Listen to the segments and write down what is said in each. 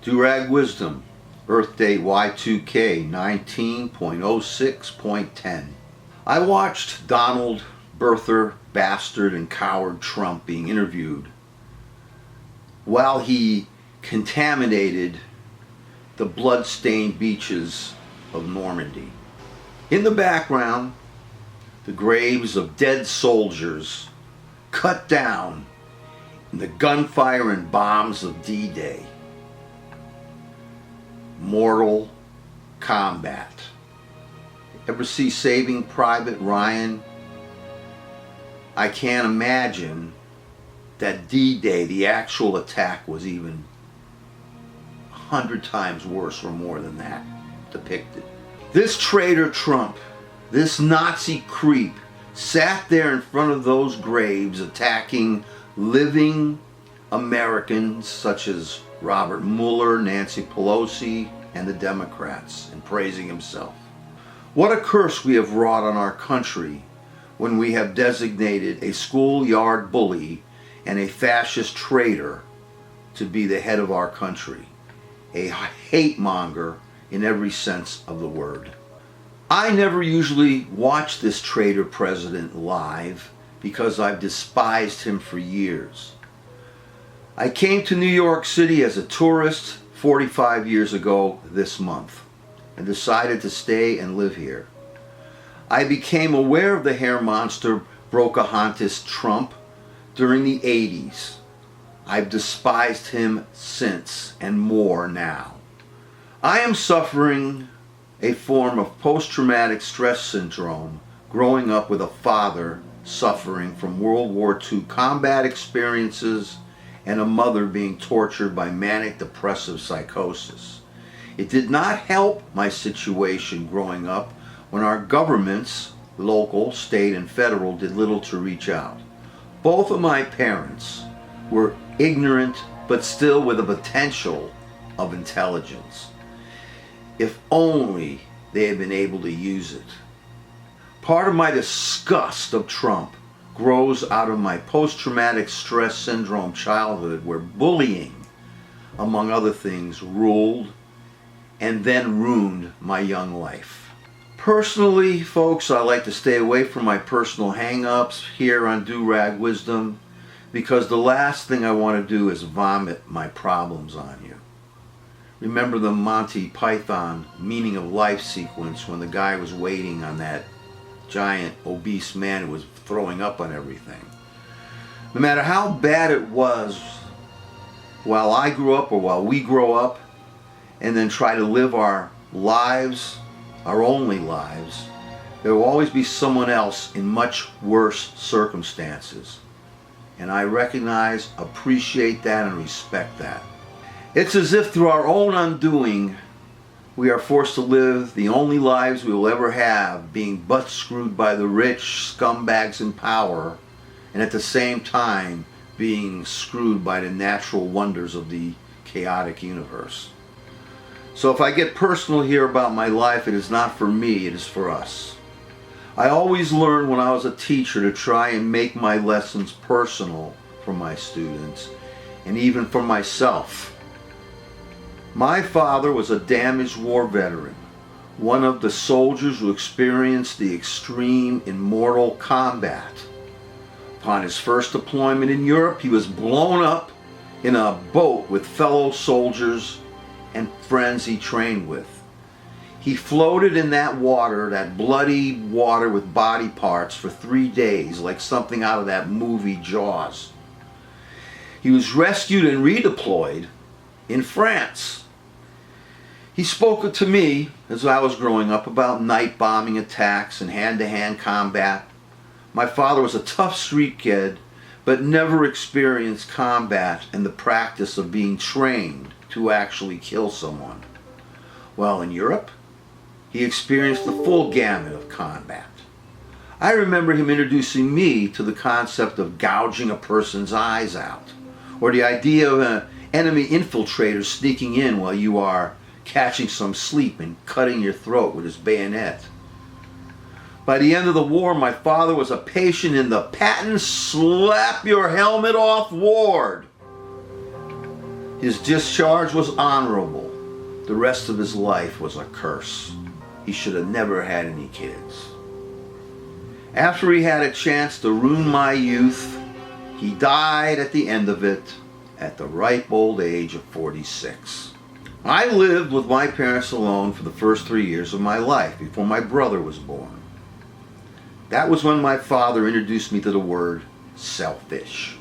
Durag Wisdom, Earth Date Y2K 19.06.10. I watched Donald Birther, Bastard, and Coward Trump being interviewed while he contaminated the blood-stained beaches of Normandy. In the background, the graves of dead soldiers cut down in the gunfire and bombs of D-Day. Mortal combat. Ever see Saving Private Ryan? I can't imagine that D-Day, the actual attack, was even 100 times worse or more than that depicted. This traitor Trump, this Nazi creep, sat there in front of those graves attacking living Americans such as Robert Mueller, Nancy Pelosi, and the Democrats, and praising himself. What a curse we have wrought on our country when we have designated a schoolyard bully and a fascist traitor to be the head of our country. A hate monger in every sense of the word. I never usually watch this traitor president live because I've despised him for years. I came to New York City as a tourist 45 years ago this month and decided to stay and live here. I became aware of the hair monster Pocahontas Trump during the 80s. I've despised him since, and more now. I am suffering a form of post-traumatic stress syndrome growing up with a father suffering from World War II combat experiences and a mother being tortured by manic depressive psychosis. It did not help my situation growing up when our governments, local, state, and federal, did little to reach out. Both of my parents were ignorant, but still with a potential of intelligence. If only they had been able to use it. Part of my disgust of Trump grows out of my post-traumatic stress syndrome childhood where bullying, among other things, ruled and then ruined my young life. Personally, folks, I like to stay away from my personal hang-ups here on Durag Wisdom because the last thing I want to do is vomit my problems on you. Remember the Monty Python meaning of life sequence when the guy was waiting on that giant obese man who was throwing up on everything. No matter how bad it was while I grew up or while we grow up and then try to live our lives, our only lives, there will always be someone else in much worse circumstances. And I recognize, appreciate that, and respect that. It's as if through our own undoing, we are forced to live the only lives we will ever have, being butt screwed by the rich scumbags in power, and at the same time being screwed by the natural wonders of the chaotic universe. So if I get personal here about my life, it is not for me, it is for us. I always learned when I was a teacher to try and make my lessons personal for my students, and even for myself. My father was a damaged war veteran, one of the soldiers who experienced the extreme in mortal combat. Upon his first deployment in Europe, he was blown up in a boat with fellow soldiers and friends he trained with. He floated in that water, that bloody water with body parts, for 3 days, like something out of that movie Jaws. He was rescued and redeployed in France. He spoke to me, as I was growing up, about night bombing attacks and hand-to-hand combat. My father was a tough street kid, but never experienced combat and the practice of being trained to actually kill someone. While in Europe, he experienced the full gamut of combat. I remember him introducing me to the concept of gouging a person's eyes out, or the idea of an enemy infiltrator sneaking in while you are catching some sleep and cutting your throat with his bayonet. By the end of the war, my father was a patient in the patent slap your helmet off ward. His discharge was honorable. The rest of his life was a curse. He should have never had any kids. After he had a chance to ruin my youth, he died at the end of it at the ripe old age of 46. I lived with my parents alone for the first 3 years of my life before my brother was born. That was when my father introduced me to the word selfish.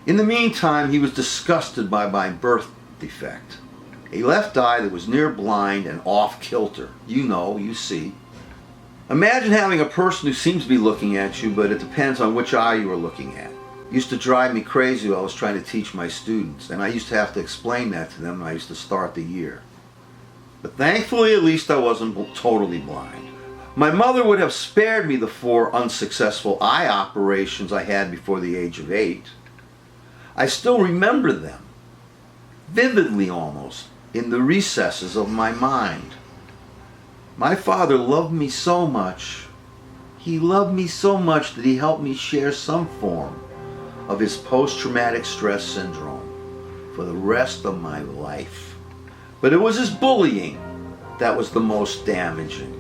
In the meantime, he was disgusted by my birth defect, a left eye that was near blind and off kilter. You know, you see. Imagine having a person who seems to be looking at you, but it depends on which eye you are looking at. It used to drive me crazy while I was trying to teach my students, and I used to have to explain that to them when I used to start the year. But thankfully, at least I wasn't totally blind. My mother would have spared me the 4 unsuccessful eye operations I had before the age of 8. I still remember them, vividly almost, in the recesses of my mind. My father loved me so much. He loved me so much that he helped me share some form of his post-traumatic stress syndrome for the rest of my life. But it was his bullying that was the most damaging.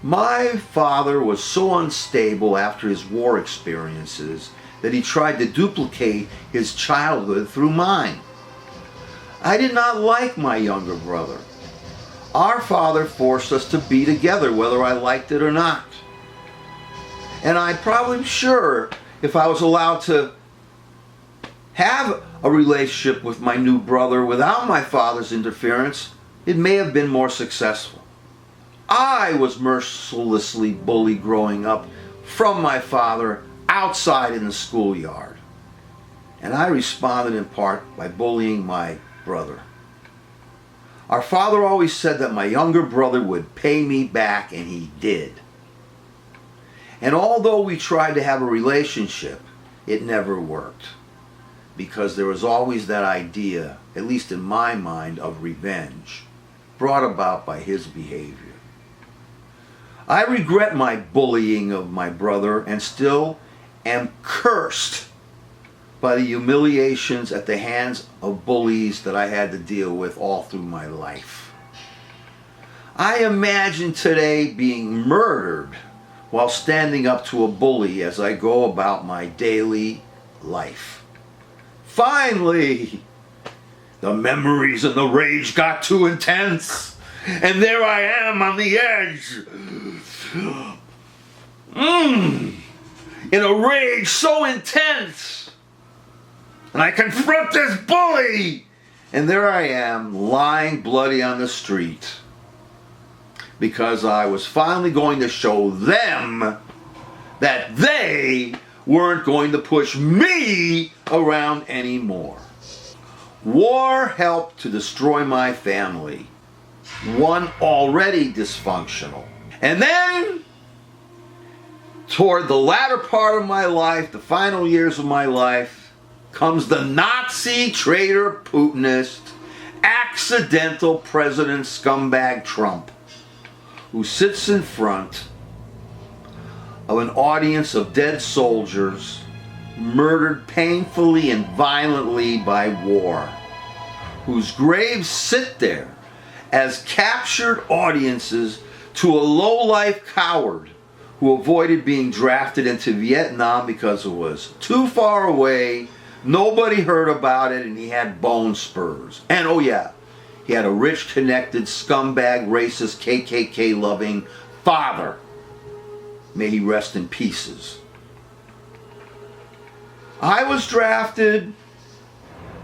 My father was so unstable after his war experiences that he tried to duplicate his childhood through mine. I did not like my younger brother. Our father forced us to be together whether I liked it or not. And I'm probably sure if I was allowed to have a relationship with my new brother without my father's interference, it may have been more successful. I was mercilessly bullied growing up from my father outside in the schoolyard. And I responded in part by bullying my brother. Our father always said that my younger brother would pay me back, and he did. And although we tried to have a relationship, it never worked, because there was always that idea, at least in my mind, of revenge, brought about by his behavior. I regret my bullying of my brother and still am cursed by the humiliations at the hands of bullies that I had to deal with all through my life. I imagine today being murdered while standing up to a bully as I go about my daily life. Finally, the memories and the rage got too intense, and there I am on the edge. In a rage so intense. And I confront this bully, and there I am, lying bloody on the street, because I was finally going to show them that they weren't going to push me around anymore. War helped to destroy my family, one already dysfunctional. And then, toward the latter part of my life, the final years of my life, comes the Nazi traitor Putinist, accidental President scumbag Trump, who sits in front of an audience of dead soldiers murdered painfully and violently by war, whose graves sit there as captured audiences to a low-life coward who avoided being drafted into Vietnam because it was too far away. Nobody heard about it, and he had bone spurs. And oh yeah, he had a rich, connected, scumbag, racist, KKK-loving father. May he rest in pieces. I was drafted,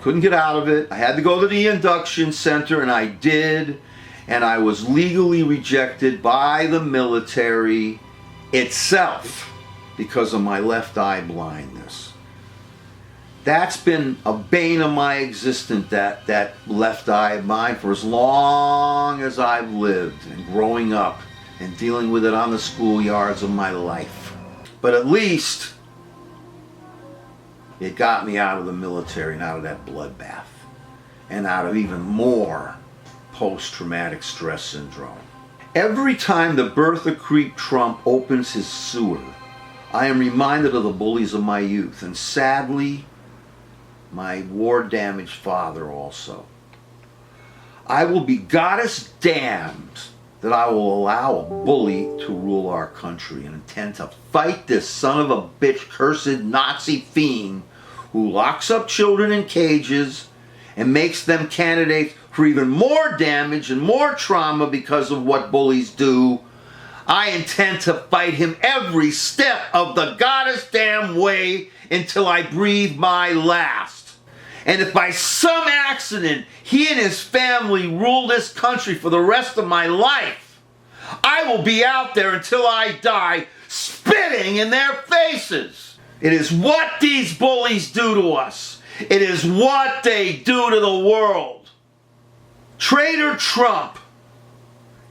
couldn't get out of it. I had to go to the induction center, and I did. And I was legally rejected by the military itself because of my left eye blindness. That's been a bane of my existence, that left eye of mine, for as long as I've lived and growing up and dealing with it on the schoolyards of my life. But at least it got me out of the military and out of that bloodbath and out of even more post-traumatic stress syndrome. Every time the Bertha Creek Trump opens his sewer, I am reminded of the bullies of my youth, and sadly, my war-damaged father also. I will be goddess damned that I will allow a bully to rule our country, and intend to fight this son of a bitch cursed Nazi fiend who locks up children in cages and makes them candidates for even more damage and more trauma because of what bullies do. I intend to fight him every step of the goddess damn way until I breathe my last. And if by some accident he and his family rule this country for the rest of my life, I will be out there until I die spitting in their faces. It is what these bullies do to us. It is what they do to the world. Traitor Trump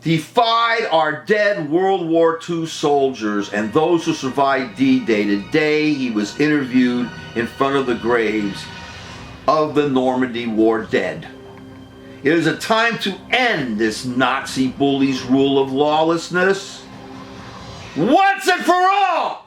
defied our dead World War II soldiers and those who survived D-Day the day he was interviewed in front of the graves of the Normandy War dead. It is a time to end this Nazi bully's rule of lawlessness once and for all!